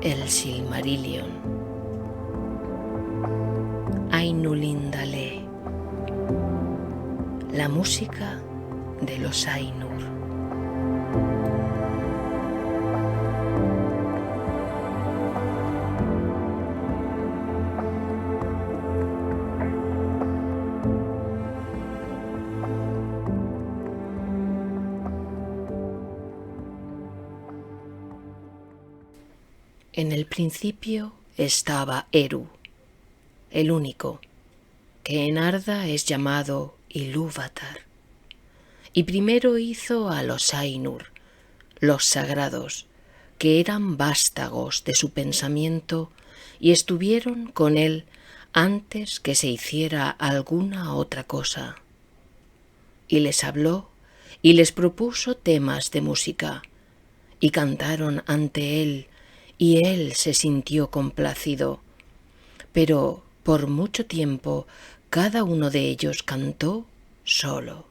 el Silmarillion. Ainulindale, la música de los Ainur. En el principio estaba Eru, el único, que en Arda es llamado Ilúvatar, y primero hizo a los Ainur, los sagrados, que eran vástagos de su pensamiento y estuvieron con él antes que se hiciera alguna otra cosa. Y les habló y les propuso temas de música, y cantaron ante él, y él se sintió complacido. Pero por mucho tiempo cada uno de ellos cantó solo,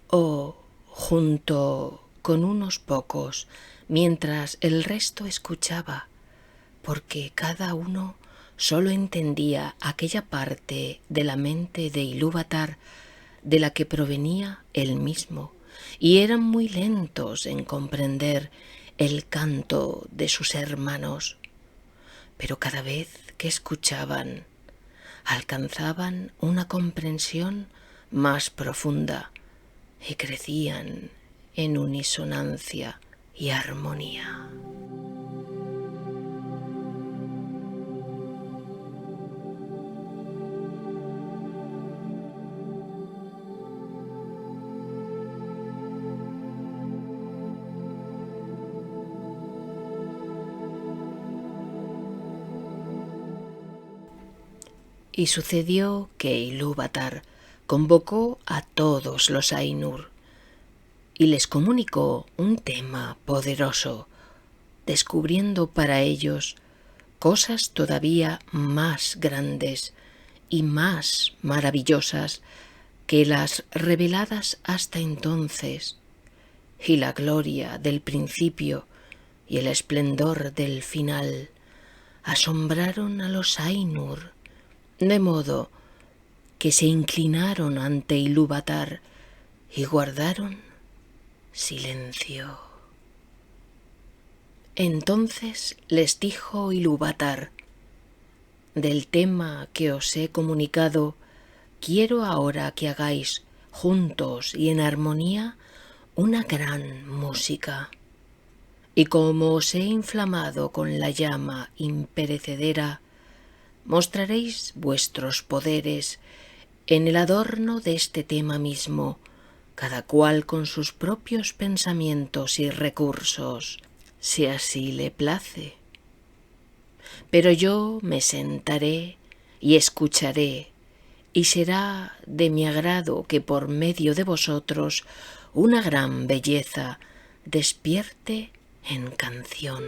o junto con unos pocos, mientras el resto escuchaba, porque cada uno solo entendía aquella parte de la mente de Ilúvatar de la que provenía él mismo, y eran muy lentos en comprender el canto de sus hermanos. Pero cada vez que escuchaban, alcanzaban una comprensión más profunda y crecían en unisonancia y armonía. Y sucedió que Ilúvatar convocó a todos los Ainur y les comunicó un tema poderoso, descubriendo para ellos cosas todavía más grandes y más maravillosas que las reveladas hasta entonces, y la gloria del principio y el esplendor del final asombraron a los Ainur, de modo que se inclinaron ante Ilúvatar y guardaron silencio. Entonces les dijo Ilúvatar: del tema que os he comunicado, quiero ahora que hagáis juntos y en armonía una gran música. Y como os he inflamado con la llama imperecedera, mostraréis vuestros poderes en el adorno de este tema mismo, cada cual con sus propios pensamientos y recursos, si así le place. Pero yo me sentaré y escucharé, y será de mi agrado que por medio de vosotros una gran belleza despierte en canción.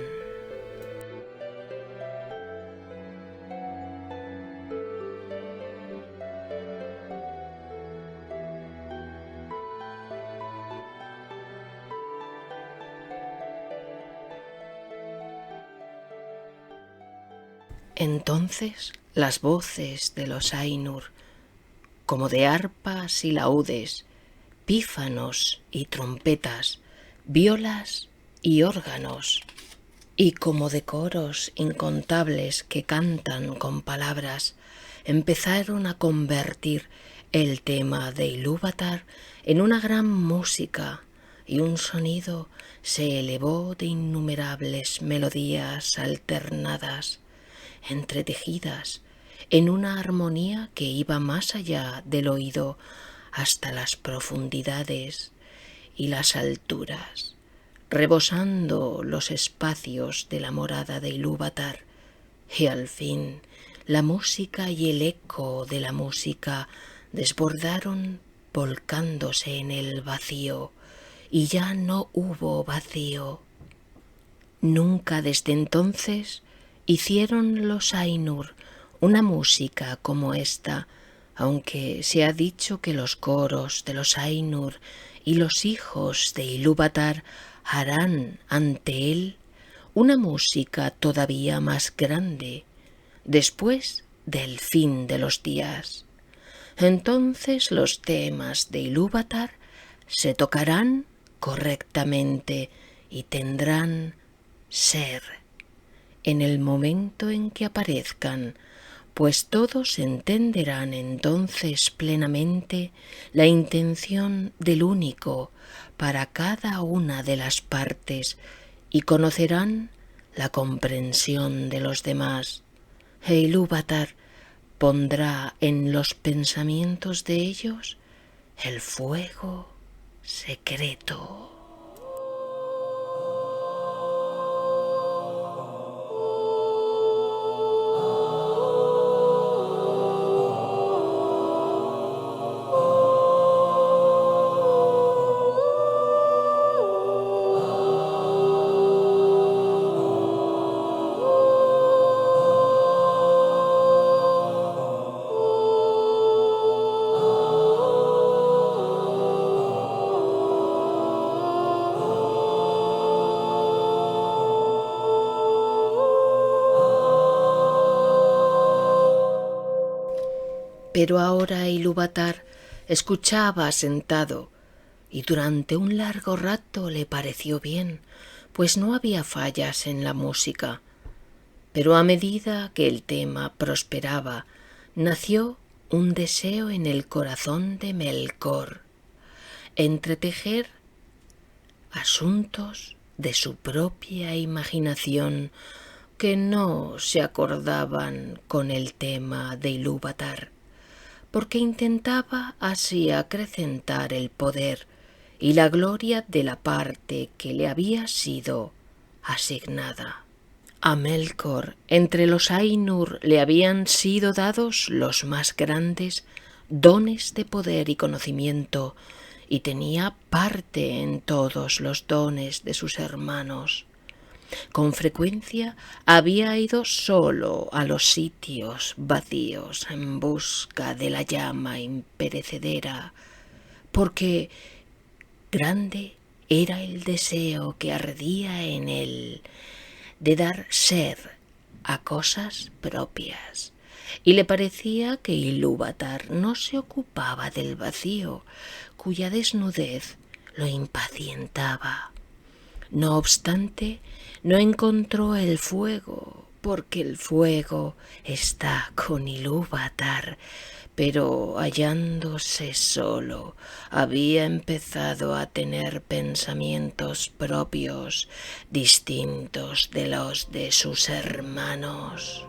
Entonces las voces de los Ainur, como de arpas y laúdes, pífanos y trompetas, violas y órganos, y como de coros incontables que cantan con palabras, empezaron a convertir el tema de Ilúvatar en una gran música, y un sonido se elevó de innumerables melodías alternadas, entretejidas en una armonía que iba más allá del oído hasta las profundidades y las alturas, rebosando los espacios de la morada de Ilúvatar, y al fin la música y el eco de la música desbordaron volcándose en el vacío, y ya no hubo vacío. Nunca desde entonces hicieron los Ainur una música como esta, aunque se ha dicho que los coros de los Ainur y los hijos de Ilúvatar harán ante él una música todavía más grande, después del fin de los días. Entonces los temas de Ilúvatar se tocarán correctamente y tendrán ser en el momento en que aparezcan, pues todos entenderán entonces plenamente la intención del único para cada una de las partes y conocerán la comprensión de los demás. E Ilúvatar pondrá en los pensamientos de ellos el fuego secreto. Pero ahora Ilúvatar escuchaba sentado, y durante un largo rato le pareció bien, pues no había fallas en la música. Pero a medida que el tema prosperaba, nació un deseo en el corazón de Melkor: entretejer asuntos de su propia imaginación que no se acordaban con el tema de Ilúvatar, porque intentaba así acrecentar el poder y la gloria de la parte que le había sido asignada. A Melkor, entre los Ainur, le habían sido dados los más grandes dones de poder y conocimiento, y tenía parte en todos los dones de sus hermanos. Con frecuencia había ido solo a los sitios vacíos en busca de la llama imperecedera, porque grande era el deseo que ardía en él de dar ser a cosas propias, y le parecía que Ilúvatar no se ocupaba del vacío, cuya desnudez lo impacientaba. No obstante, no encontró el fuego, porque el fuego está con Ilúvatar, pero hallándose solo, había empezado a tener pensamientos propios, distintos de los de sus hermanos.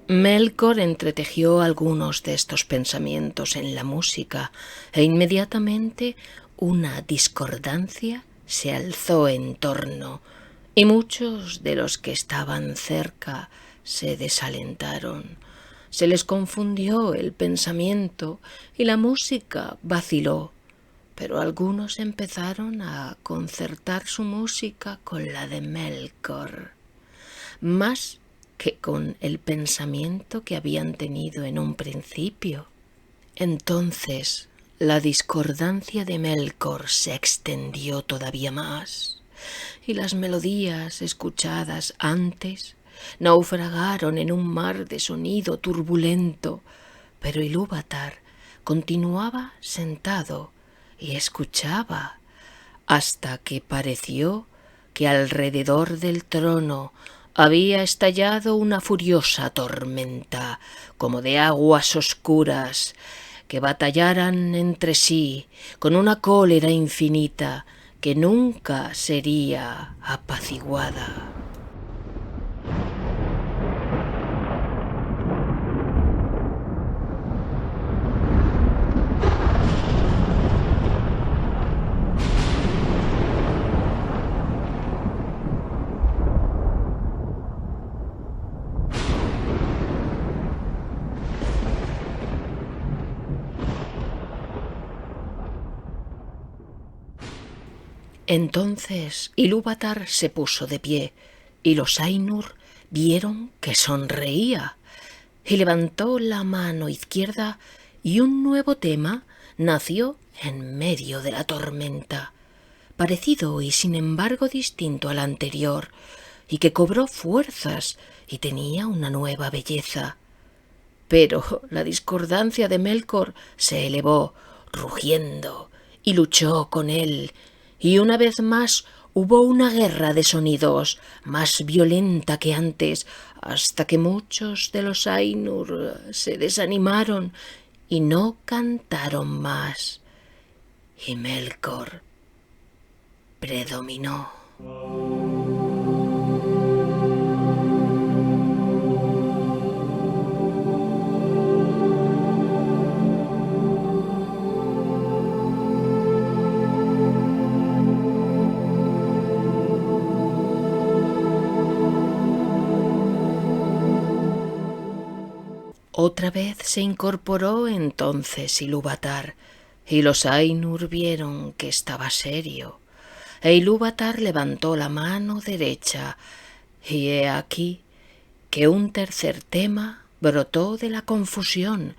Melkor entretejió algunos de estos pensamientos en la música, e inmediatamente una discordancia se alzó en torno, y muchos de los que estaban cerca se desalentaron. Se les confundió el pensamiento y la música vaciló, pero algunos empezaron a concertar su música con la de Melkor, más que con el pensamiento que habían tenido en un principio. Entonces la discordancia de Melkor se extendió todavía más, y las melodías escuchadas antes naufragaron en un mar de sonido turbulento, pero Ilúvatar continuaba sentado y escuchaba hasta que pareció que alrededor del trono había estallado una furiosa tormenta, como de aguas oscuras, que batallaran entre sí con una cólera infinita que nunca sería apaciguada. Entonces Ilúvatar se puso de pie, y los Ainur vieron que sonreía, y levantó la mano izquierda, y un nuevo tema nació en medio de la tormenta, parecido y sin embargo distinto al anterior, y que cobró fuerzas y tenía una nueva belleza. Pero la discordancia de Melkor se elevó, rugiendo, y luchó con él, y una vez más hubo una guerra de sonidos, más violenta que antes, hasta que muchos de los Ainur se desanimaron y no cantaron más, y Melkor predominó. Otra vez se incorporó entonces Ilúvatar, y los Ainur vieron que estaba serio. E Ilúvatar levantó la mano derecha, y he aquí que un tercer tema brotó de la confusión,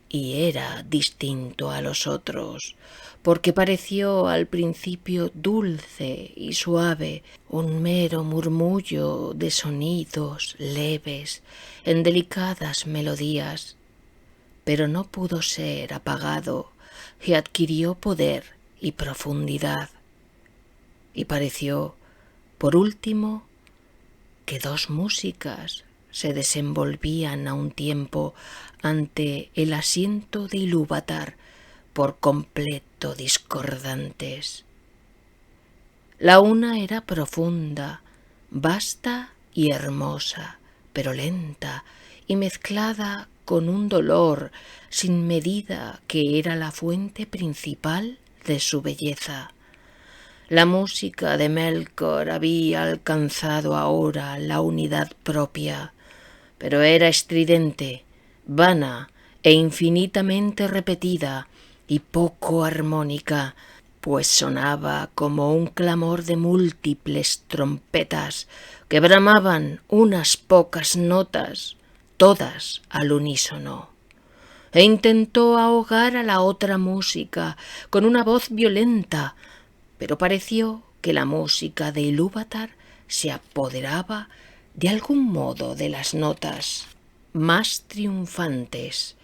y era distinto a los otros, porque pareció al principio dulce y suave, un mero murmullo de sonidos leves en delicadas melodías, pero no pudo ser apagado y adquirió poder y profundidad, y pareció, por último, que dos músicas se desenvolvían a un tiempo ante el asiento de Ilúvatar, por completo discordantes. La una era profunda, vasta y hermosa, pero lenta y mezclada con un dolor sin medida que era la fuente principal de su belleza. La música de Melkor había alcanzado ahora la unidad propia, pero era estridente, vana e infinitamente repetida y poco armónica, pues sonaba como un clamor de múltiples trompetas que bramaban unas pocas notas, todas al unísono. E intentó ahogar a la otra música con una voz violenta, pero pareció que la música de Ilúvatar se apoderaba de algún modo de las notas más triunfantes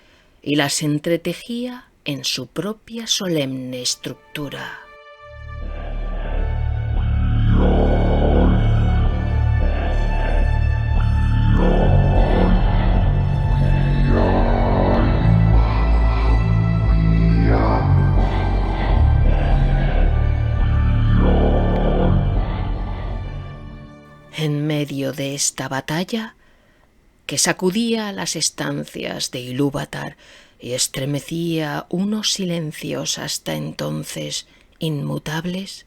y las entretejía en su propia solemne estructura. En medio de esta batalla, que sacudía las estancias de Ilúvatar y estremecía unos silencios hasta entonces inmutables,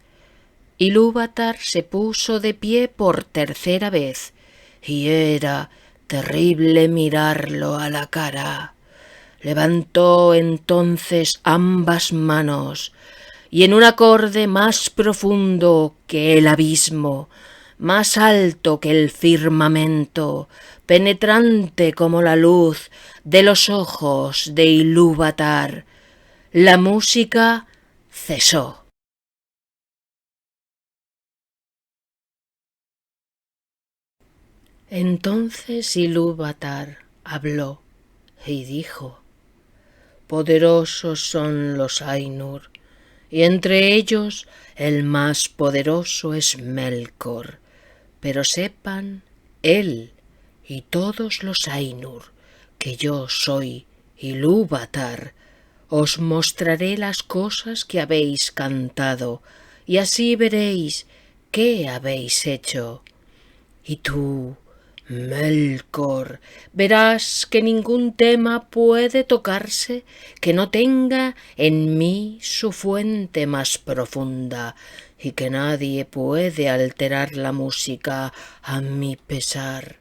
Ilúvatar se puso de pie por tercera vez, y era terrible mirarlo a la cara. Levantó entonces ambas manos, y en un acorde más profundo que el abismo, más alto que el firmamento, penetrante como la luz de los ojos de Ilúvatar, la música cesó. Entonces Ilúvatar habló y dijo: poderosos son los Ainur, y entre ellos el más poderoso es Melkor, pero sepan él y todos los Ainur que yo soy Ilúvatar. Os mostraré las cosas que habéis cantado, y así veréis qué habéis hecho. Y tú, Melkor, verás que ningún tema puede tocarse que no tenga en mí su fuente más profunda, y que nadie puede alterar la música a mi pesar,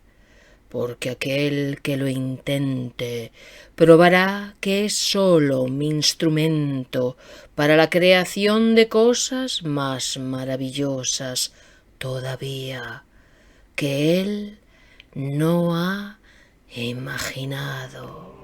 porque aquel que lo intente probará que es sólo mi instrumento para la creación de cosas más maravillosas todavía que él no ha imaginado.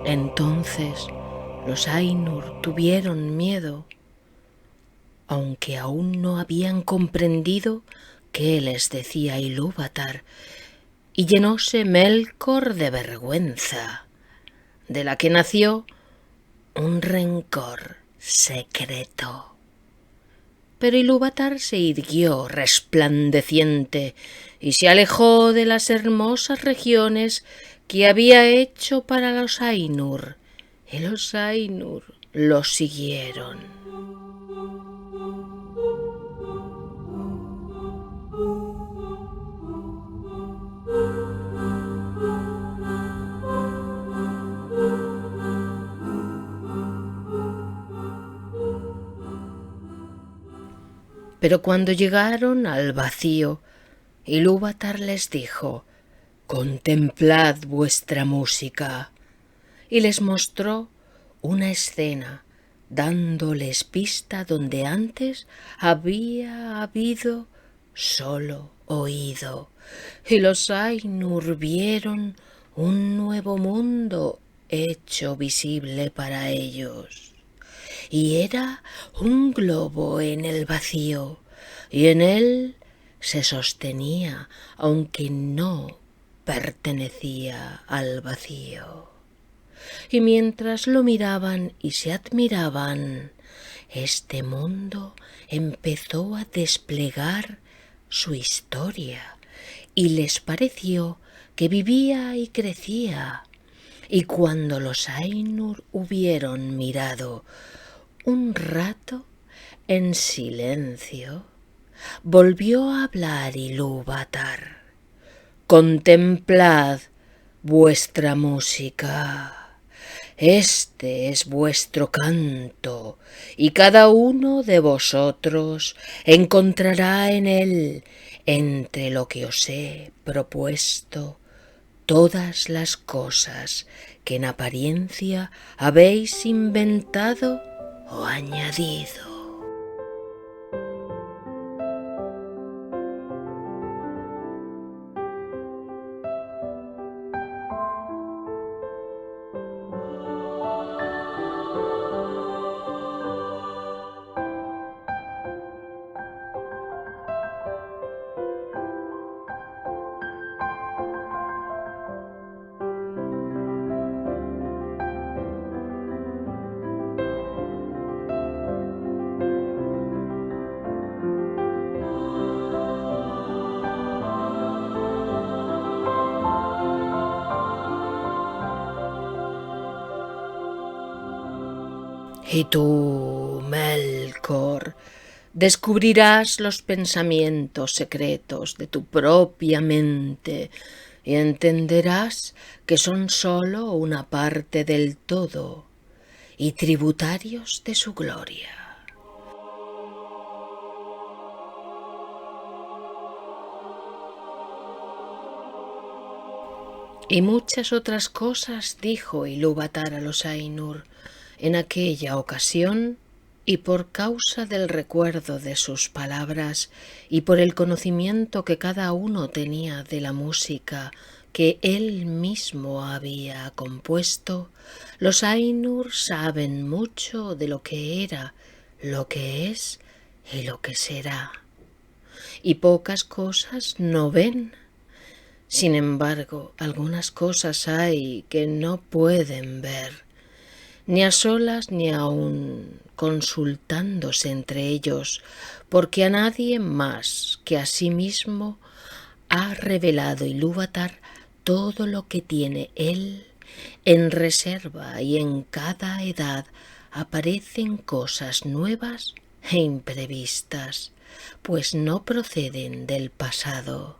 Entonces los Ainur tuvieron miedo, aunque aún no habían comprendido qué les decía Ilúvatar, y llenóse Melkor de vergüenza, de la que nació un rencor secreto. Pero Ilúvatar se irguió resplandeciente y se alejó de las hermosas regiones que había hecho para los Ainur, y los Ainur lo siguieron. Pero cuando llegaron al vacío, Ilúvatar les dijo: «Contemplad vuestra música», y les mostró una escena, dándoles pista donde antes había habido solo oído. Y los Ainur vieron un nuevo mundo hecho visible para ellos. Y era un globo en el vacío, y en él se sostenía, aunque no pertenecía al vacío. Y mientras lo miraban y se admiraban, este mundo empezó a desplegar su historia, y les pareció que vivía y crecía. Y cuando los Ainur hubieron mirado un rato en silencio, volvió a hablar Ilúvatar: «Contemplad vuestra música. Este es vuestro canto, y cada uno de vosotros encontrará en él, entre lo que os he propuesto, todas las cosas que en apariencia habéis inventado o añadido». Y tú, Melkor, descubrirás los pensamientos secretos de tu propia mente y entenderás que son sólo una parte del todo y tributarios de su gloria. Y muchas otras cosas dijo Ilúvatar a los Ainur en aquella ocasión, y por causa del recuerdo de sus palabras y por el conocimiento que cada uno tenía de la música que él mismo había compuesto, los Ainur saben mucho de lo que era, lo que es y lo que será, y pocas cosas no ven. Sin embargo, algunas cosas hay que no pueden ver, ni a solas ni aun consultándose entre ellos, porque a nadie más que a sí mismo ha revelado Ilúvatar todo lo que tiene él en reserva, y en cada edad aparecen cosas nuevas e imprevistas, pues no proceden del pasado.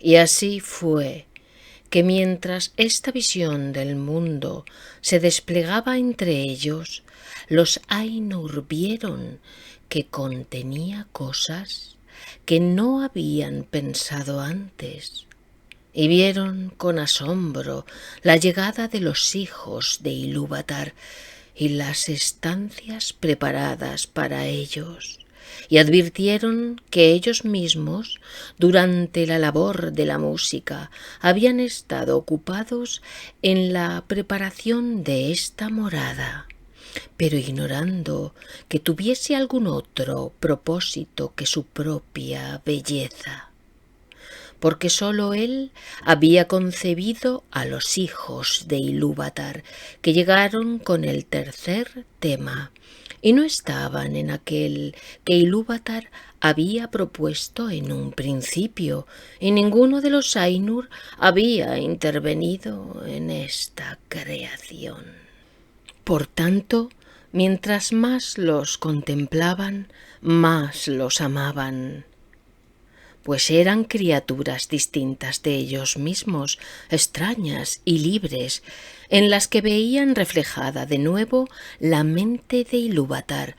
Y así fue que mientras esta visión del mundo se desplegaba entre ellos, los Ainur vieron que contenía cosas que no habían pensado antes, y vieron con asombro la llegada de los hijos de Ilúvatar y las estancias preparadas para ellos, y advirtieron que ellos mismos, durante la labor de la música, habían estado ocupados en la preparación de esta morada, pero ignorando que tuviese algún otro propósito que su propia belleza, porque sólo él había concebido a los hijos de Ilúvatar, que llegaron con el tercer tema, y no estaban en aquel que Ilúvatar había propuesto en un principio, y ninguno de los Ainur había intervenido en esta creación. Por tanto, mientras más los contemplaban, más los amaban, pues eran criaturas distintas de ellos mismos, extrañas y libres, en las que veían reflejada de nuevo la mente de Ilúvatar,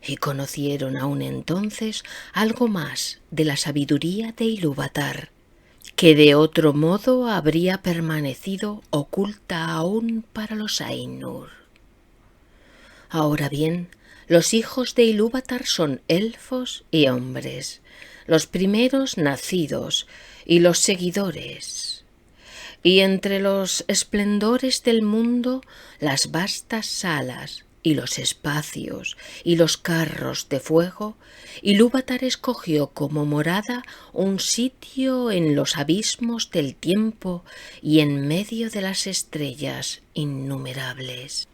y conocieron aún entonces algo más de la sabiduría de Ilúvatar, que de otro modo habría permanecido oculta aún para los Ainur. Ahora bien, los hijos de Ilúvatar son elfos y hombres, los primeros nacidos y los seguidores, y entre los esplendores del mundo, las vastas salas y los espacios y los carros de fuego, Ilúvatar escogió como morada un sitio en los abismos del tiempo y en medio de las estrellas innumerables.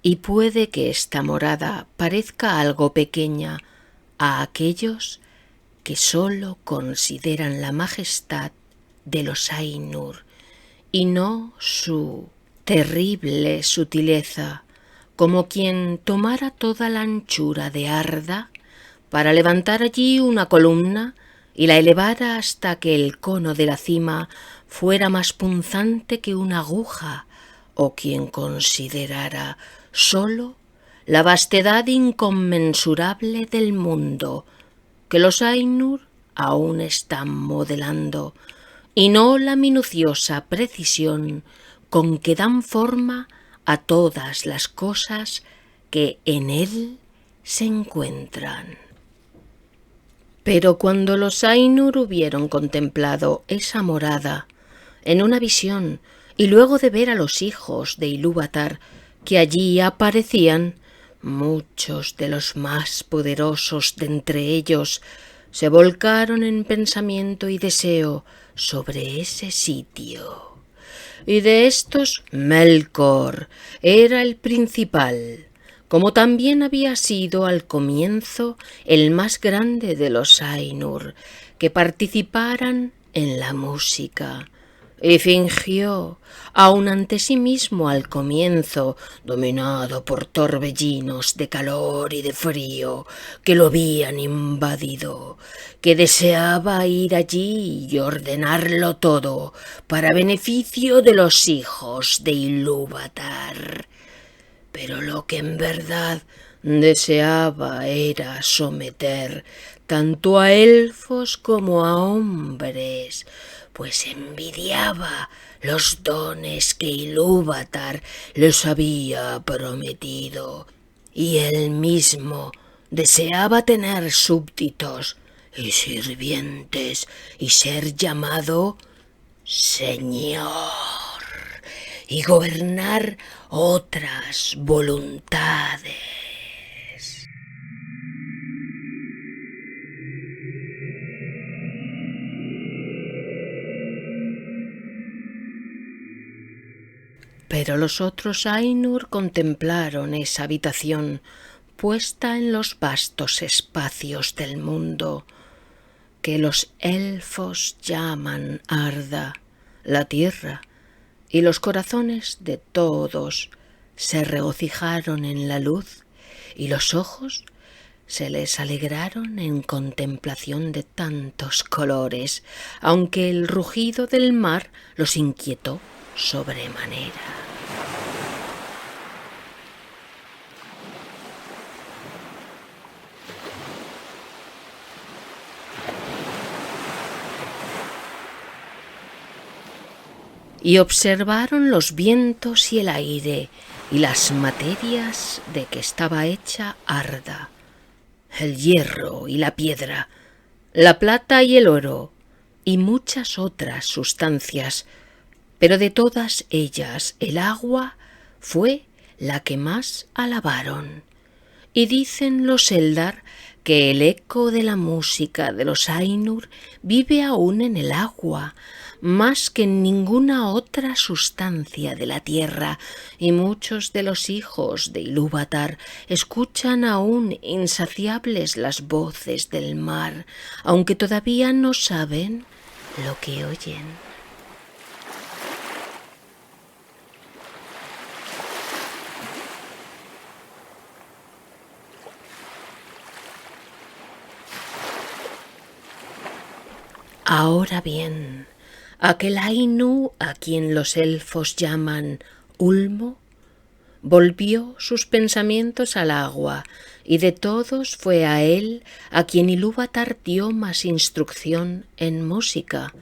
Y puede que esta morada parezca algo pequeña a aquellos que sólo consideran la majestad de los Ainur y no su terrible sutileza, como quien tomara toda la anchura de Arda para levantar allí una columna y la elevara hasta que el cono de la cima fuera más punzante que una aguja, o quien considerara sólo la vastedad inconmensurable del mundo que los Ainur aún están modelando, y no la minuciosa precisión con que dan forma a todas las cosas que en él se encuentran. Pero cuando los Ainur hubieron contemplado esa morada en una visión, y luego de ver a los hijos de Ilúvatar que allí aparecían, muchos de los más poderosos de entre ellos se volcaron en pensamiento y deseo sobre ese sitio. Y de estos Melkor era el principal, como también había sido al comienzo el más grande de los Ainur que participaran en la música, y fingió, aun ante sí mismo al comienzo, dominado por torbellinos de calor y de frío que lo habían invadido, que deseaba ir allí y ordenarlo todo para beneficio de los hijos de Ilúvatar. Pero lo que en verdad deseaba era someter tanto a elfos como a hombres, pues envidiaba los dones que Ilúvatar les había prometido, y él mismo deseaba tener súbditos y sirvientes y ser llamado Señor y gobernar otras voluntades. Pero los otros Ainur contemplaron esa habitación puesta en los vastos espacios del mundo, que los elfos llaman Arda, la tierra, y los corazones de todos se regocijaron en la luz y los ojos se les alegraron en contemplación de tantos colores, aunque el rugido del mar los inquietó sobremanera. Y observaron los vientos y el aire y las materias de que estaba hecha Arda, el hierro y la piedra, la plata y el oro, y muchas otras sustancias, pero de todas ellas el agua fue la que más alabaron. Y dicen los Eldar que el eco de la música de los Ainur vive aún en el agua, más que en ninguna otra sustancia de la tierra, y muchos de los hijos de Ilúvatar escuchan aún insaciables las voces del mar, aunque todavía no saben lo que oyen. Ahora bien, aquel Ainu a quien los elfos llaman Ulmo volvió sus pensamientos al agua, y de todos fue a él a quien Ilúvatar dio más instrucción en música.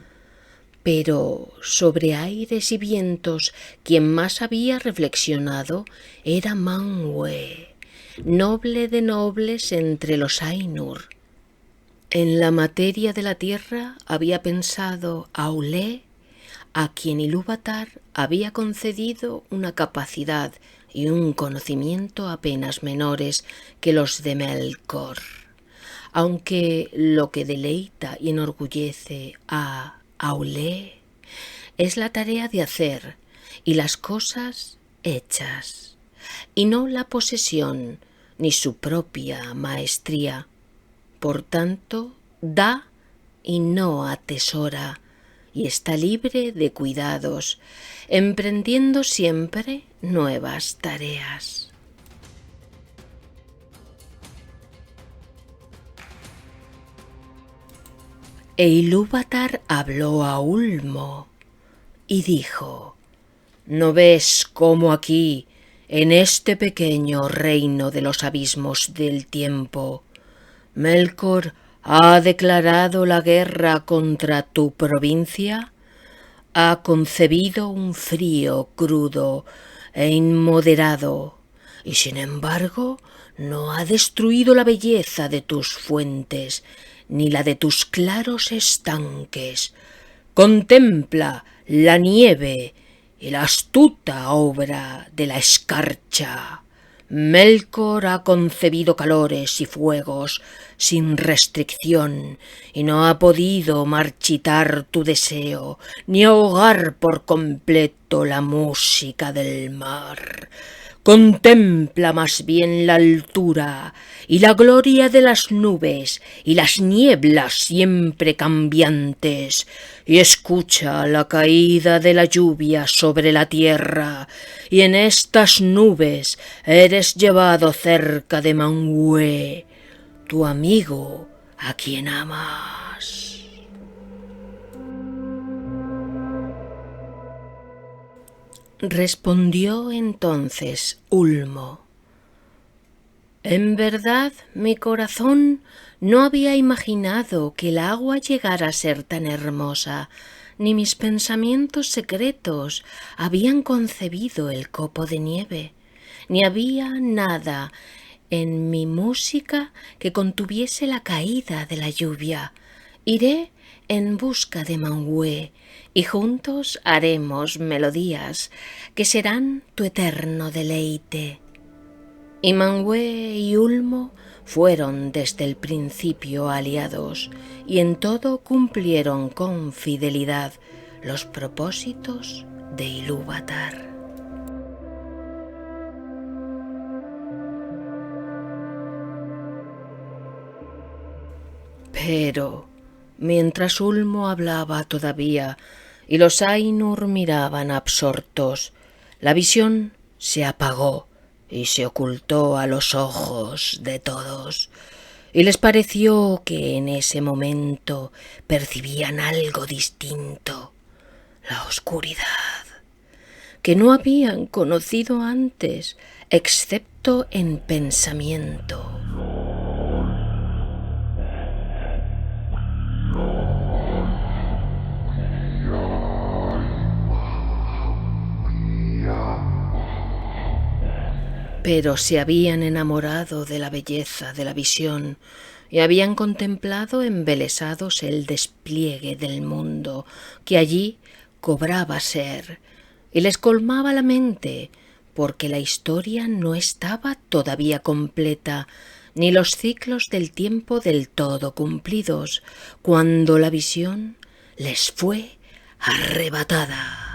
Pero sobre aires y vientos quien más había reflexionado era Manwë, noble de nobles entre los Ainur. En la materia de la tierra había pensado Aulë, a quien Ilúvatar había concedido una capacidad y un conocimiento apenas menores que los de Melkor, aunque lo que deleita y enorgullece a Aulë es la tarea de hacer y las cosas hechas, y no la posesión ni su propia maestría. Por tanto, da y no atesora, y está libre de cuidados, emprendiendo siempre nuevas tareas. E Ilúvatar habló a Ulmo y dijo: ¿No ves cómo aquí, en este pequeño reino de los abismos del tiempo, Melkor ha declarado la guerra contra tu provincia? Ha concebido un frío crudo e inmoderado, y sin embargo no ha destruido la belleza de tus fuentes, ni la de tus claros estanques. Contempla la nieve y la astuta obra de la escarcha. Melkor ha concebido calores y fuegos sin restricción, y no ha podido marchitar tu deseo, ni ahogar por completo la música del mar. Contempla más bien la altura y la gloria de las nubes y las nieblas siempre cambiantes, y escucha la caída de la lluvia sobre la tierra, y en estas nubes eres llevado cerca de Manwë, tu amigo a quien amas. Respondió entonces Ulmo: en verdad mi corazón no había imaginado que el agua llegara a ser tan hermosa, ni mis pensamientos secretos habían concebido el copo de nieve, ni había nada en mi música que contuviese la caída de la lluvia. Iré en busca de Manwë, y juntos haremos melodías que serán tu eterno deleite. Y Manwë y Ulmo fueron desde el principio aliados, y en todo cumplieron con fidelidad los propósitos de Ilúvatar. Pero mientras Ulmo hablaba todavía y los Ainur miraban absortos, la visión se apagó y se ocultó a los ojos de todos, y les pareció que en ese momento percibían algo distinto, la oscuridad, que no habían conocido antes, excepto en pensamiento. Pero se habían enamorado de la belleza de la visión y habían contemplado embelesados el despliegue del mundo que allí cobraba ser, y les colmaba la mente, porque la historia no estaba todavía completa, ni los ciclos del tiempo del todo cumplidos, cuando la visión les fue arrebatada.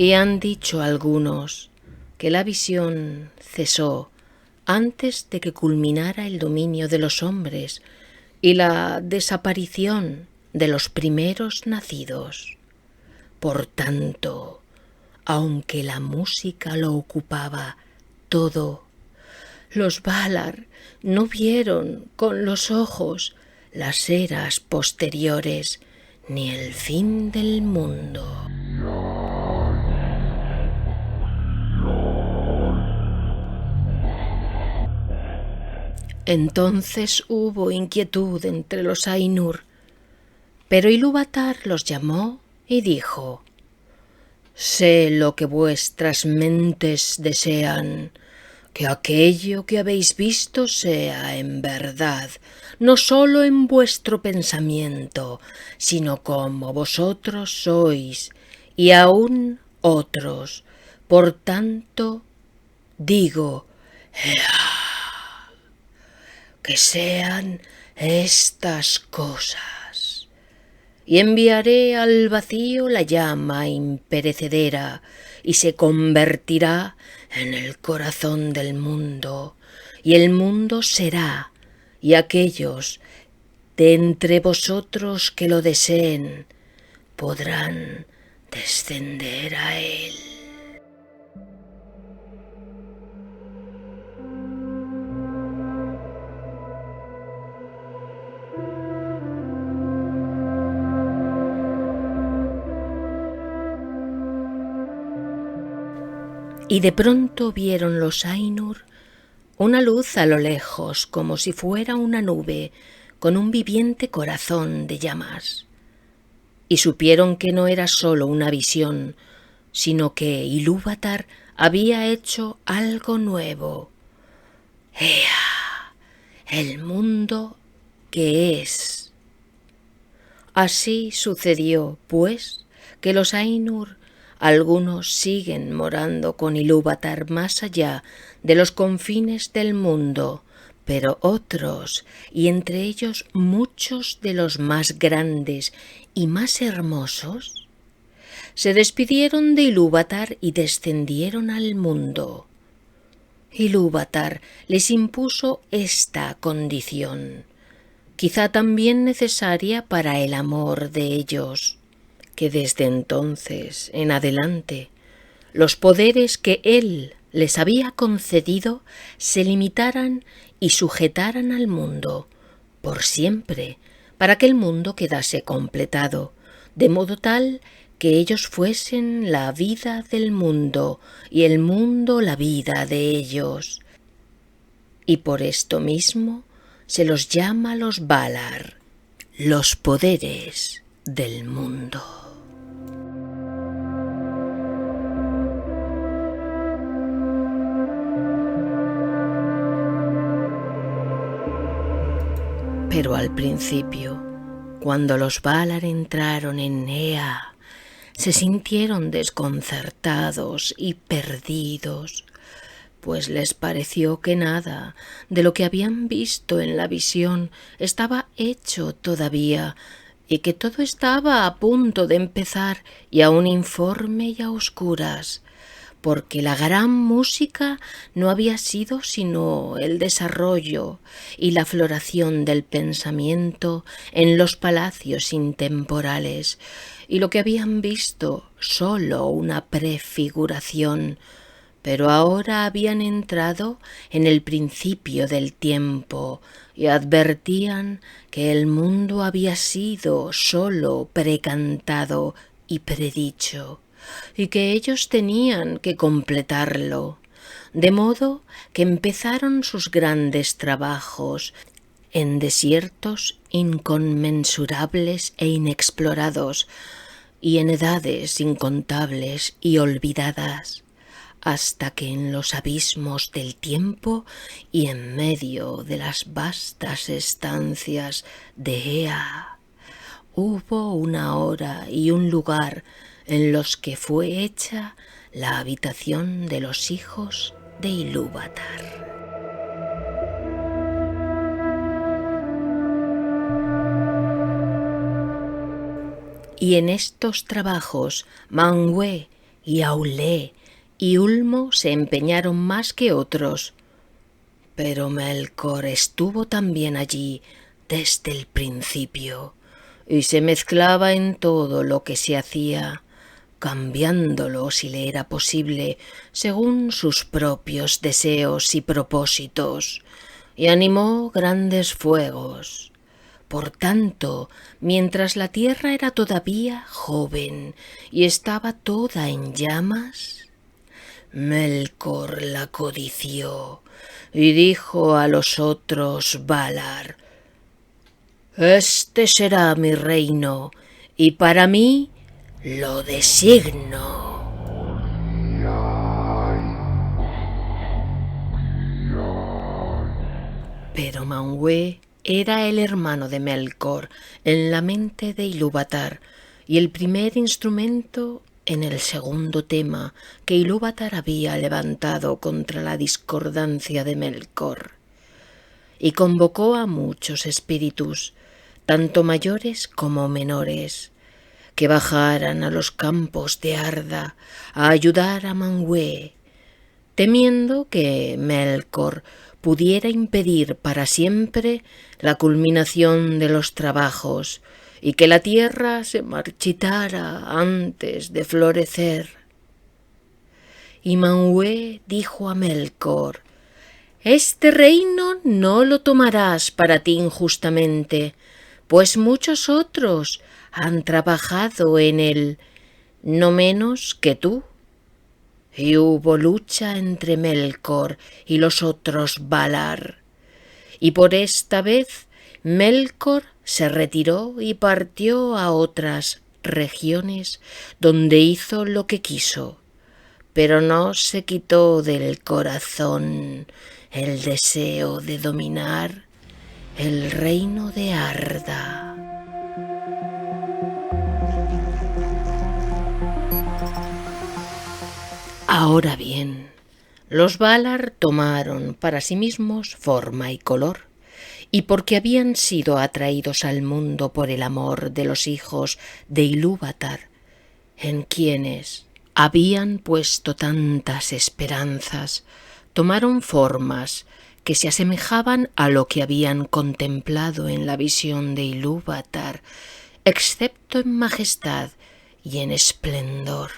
Y han dicho algunos que la visión cesó antes de que culminara el dominio de los hombres y la desaparición de los primeros nacidos. Por tanto, aunque la música lo ocupaba todo, los Valar no vieron con los ojos las eras posteriores ni el fin del mundo. Entonces hubo inquietud entre los Ainur, pero Ilúvatar los llamó y dijo: «Sé lo que vuestras mentes desean, que aquello que habéis visto sea en verdad, no sólo en vuestro pensamiento, sino como vosotros sois, y aún otros. Por tanto, digo, que sean estas cosas, y enviaré al vacío la llama imperecedera, y se convertirá en el corazón del mundo, y el mundo será, y aquellos de entre vosotros que lo deseen podrán descender a él». Y de pronto vieron los Ainur una luz a lo lejos, como si fuera una nube, con un viviente corazón de llamas. Y supieron que no era sólo una visión, sino que Ilúvatar había hecho algo nuevo. ¡Ea! El mundo que es. Así sucedió, pues, que los Ainur, algunos siguen morando con Ilúvatar más allá de los confines del mundo, pero otros, y entre ellos muchos de los más grandes y más hermosos, se despidieron de Ilúvatar y descendieron al mundo. Ilúvatar les impuso esta condición, quizá también necesaria para el amor de ellos, que desde entonces en adelante los poderes que él les había concedido se limitaran y sujetaran al mundo por siempre, para que el mundo quedase completado, de modo tal que ellos fuesen la vida del mundo y el mundo la vida de ellos. Y por esto mismo se los llama los Valar, los poderes del mundo. Pero al principio, cuando los Valar entraron en Ea, se sintieron desconcertados y perdidos, pues les pareció que nada de lo que habían visto en la visión estaba hecho todavía, y que todo estaba a punto de empezar y aún informe y a oscuras, porque la gran música no había sido sino el desarrollo y la floración del pensamiento en los palacios intemporales, y lo que habían visto sólo una prefiguración, pero ahora habían entrado en el principio del tiempo y advertían que el mundo había sido sólo precantado y predicho, y que ellos tenían que completarlo, de modo que empezaron sus grandes trabajos en desiertos inconmensurables e inexplorados, y en edades incontables y olvidadas, hasta que en los abismos del tiempo y en medio de las vastas estancias de Ea hubo una hora y un lugar en los que fue hecha la habitación de los hijos de Ilúvatar. Y en estos trabajos Manwë y Aulë y Ulmo se empeñaron más que otros, pero Melkor estuvo también allí desde el principio y se mezclaba en todo lo que se hacía, cambiándolo si le era posible según sus propios deseos y propósitos, y animó grandes fuegos. Por tanto, mientras la tierra era todavía joven y estaba toda en llamas, Melkor la codició y dijo a los otros Valar: «Este será mi reino, y para mí lo designo». Pero Manwë era el hermano de Melkor en la mente de Ilúvatar y el primer instrumento en el segundo tema que Ilúvatar había levantado contra la discordancia de Melkor. Y convocó a muchos espíritus, tanto mayores como menores, que bajaran a los campos de Arda a ayudar a Manwë, temiendo que Melkor pudiera impedir para siempre la culminación de los trabajos y que la tierra se marchitara antes de florecer. Y Manwë dijo a Melkor: «Este reino no lo tomarás para ti injustamente, pues muchos otros han trabajado en él, no menos que tú». Y hubo lucha entre Melkor y los otros Valar, y por esta vez Melkor se retiró y partió a otras regiones donde hizo lo que quiso, pero no se quitó del corazón el deseo de dominar el reino de Arda. Ahora bien, los Valar tomaron para sí mismos forma y color, y porque habían sido atraídos al mundo por el amor de los hijos de Ilúvatar, en quienes habían puesto tantas esperanzas, tomaron formas que se asemejaban a lo que habían contemplado en la visión de Ilúvatar, excepto en majestad y en esplendor.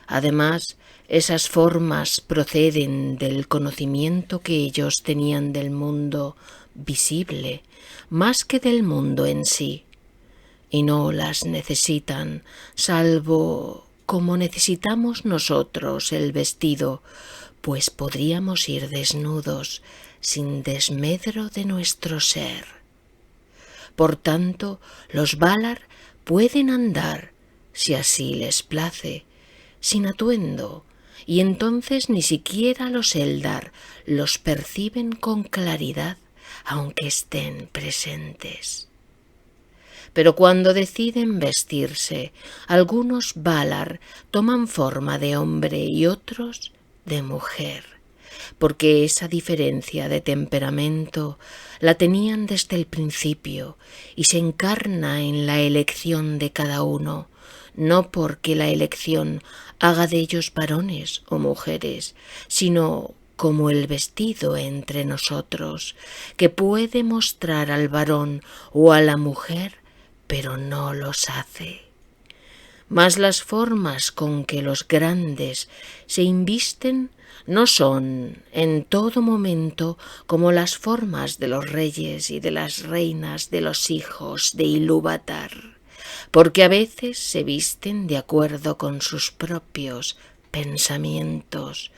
Además, esas formas proceden del conocimiento que ellos tenían del mundo visible, más que del mundo en sí, y no las necesitan, salvo como necesitamos nosotros el vestido, pues podríamos ir desnudos sin desmedro de nuestro ser. Por tanto, los Valar pueden andar, si así les place, sin atuendo, y entonces ni siquiera los Eldar los perciben con claridad, aunque estén presentes. Pero cuando deciden vestirse, algunos Valar toman forma de hombre y otros de mujer, porque esa diferencia de temperamento la tenían desde el principio y se encarna en la elección de cada uno, no porque la elección haga de ellos varones o mujeres, sino como el vestido entre nosotros, que puede mostrar al varón o a la mujer, pero no los hace. Mas las formas con que los grandes se invisten no son en todo momento como las formas de los reyes y de las reinas de los hijos de Ilúvatar, porque a veces se visten de acuerdo con sus propios pensamientos,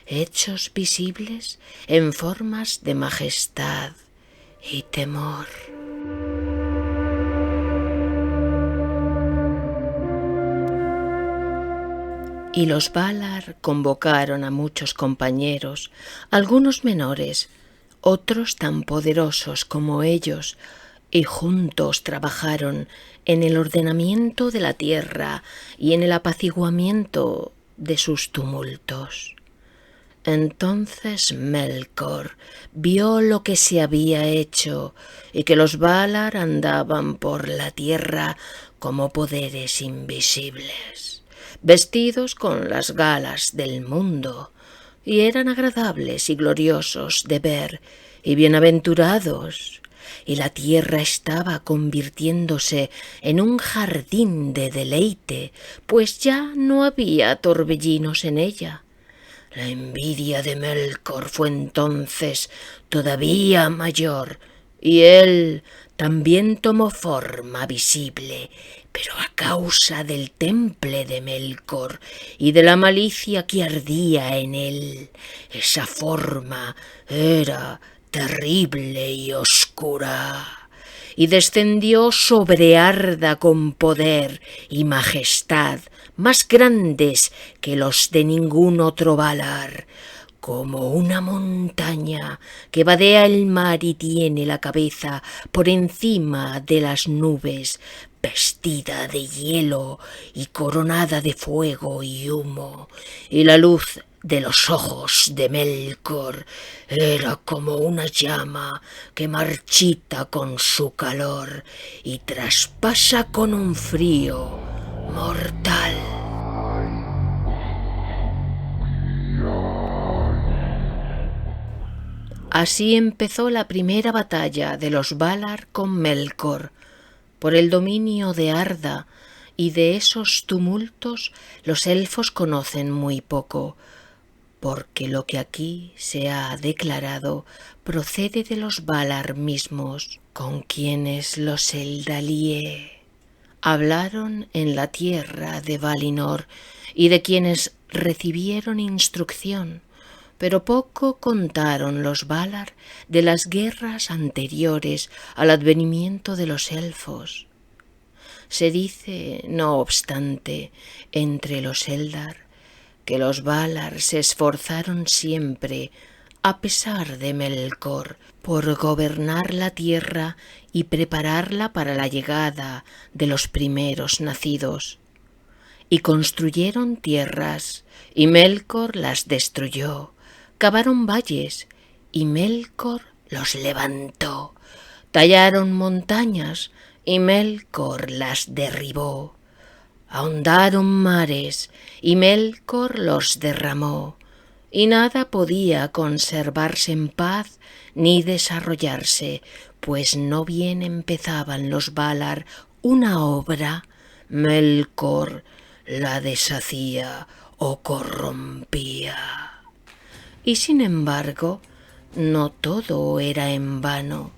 hechos visibles en formas de majestad y temor. Y los Valar convocaron a muchos compañeros, algunos menores, otros tan poderosos como ellos, y juntos trabajaron en el ordenamiento de la tierra y en el apaciguamiento de sus tumultos. Entonces Melkor vio lo que se había hecho y que los Valar andaban por la tierra como poderes invisibles, vestidos con las galas del mundo, y eran agradables y gloriosos de ver y bienaventurados, y la tierra estaba convirtiéndose en un jardín de deleite, pues ya no había torbellinos en ella. La envidia de Melkor fue entonces todavía mayor, y él también tomó forma visible, pero a causa del temple de Melkor y de la malicia que ardía en él, esa forma era terrible y oscura, y descendió sobre Arda con poder y majestad más grandes que los de ningún otro Valar, como una montaña que vadea el mar y tiene la cabeza por encima de las nubes, vestida de hielo y coronada de fuego y humo, y la luz de los ojos de Melkor era como una llama que marchita con su calor y traspasa con un frío mortal. Así empezó la primera batalla de los Valar con Melkor. Por el dominio de Arda y de esos tumultos los elfos conocen muy poco, porque lo que aquí se ha declarado procede de los Valar mismos, con quienes los Eldalíe hablaron en la tierra de Valinor y de quienes recibieron instrucción, pero poco contaron los Valar de las guerras anteriores al advenimiento de los elfos. Se dice, no obstante, entre los Eldar, que los Valar se esforzaron siempre, a pesar de Melkor, por gobernar la tierra y prepararla para la llegada de los primeros nacidos. Y construyeron tierras, y Melkor las destruyó. Cavaron valles, y Melkor los levantó. Tallaron montañas, y Melkor las derribó. Ahondaron mares, y Melkor los derramó. Y nada podía conservarse en paz ni desarrollarse, pues no bien empezaban los Valar una obra, Melkor la deshacía o corrompía. Y sin embargo, no todo era en vano,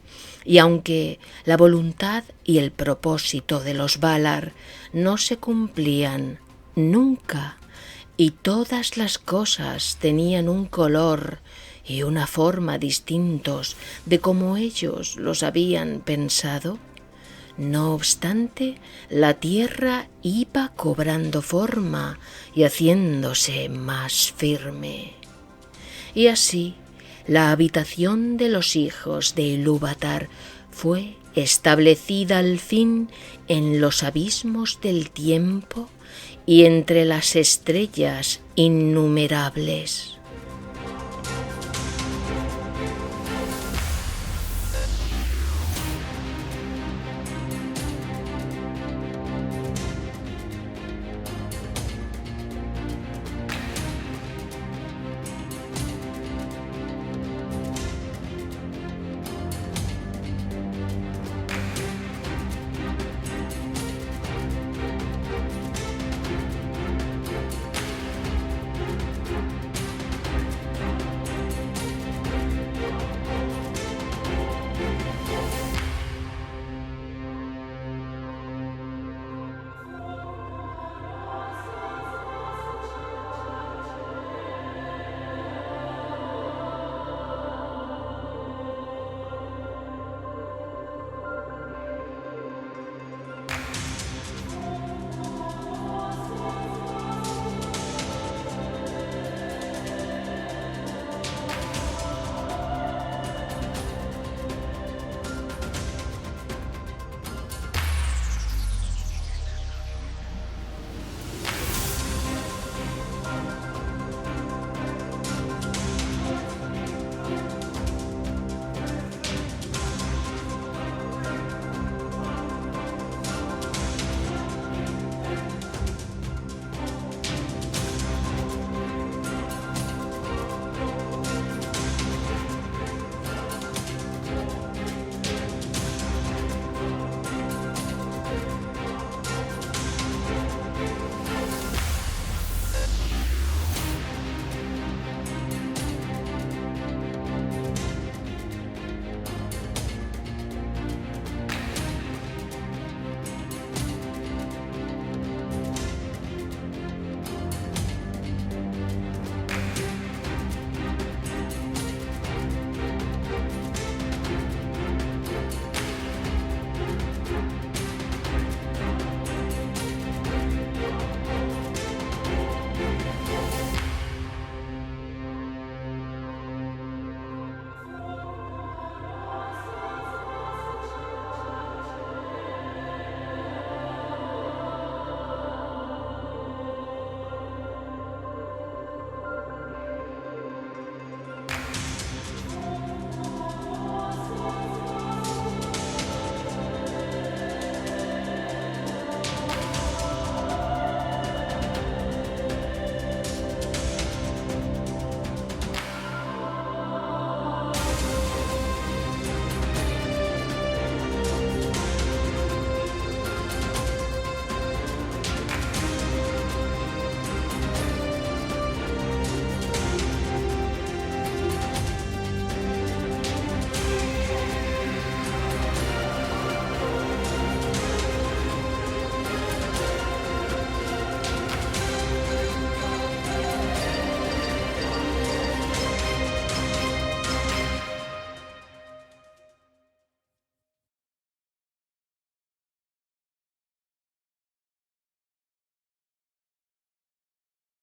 y aunque la voluntad y el propósito de los Valar no se cumplían nunca, y todas las cosas tenían un color y una forma distintos de como ellos los habían pensado, no obstante, la tierra iba cobrando forma y haciéndose más firme. Y así, la habitación de los hijos de Ilúvatar fue establecida al fin en los abismos del tiempo y entre las estrellas innumerables.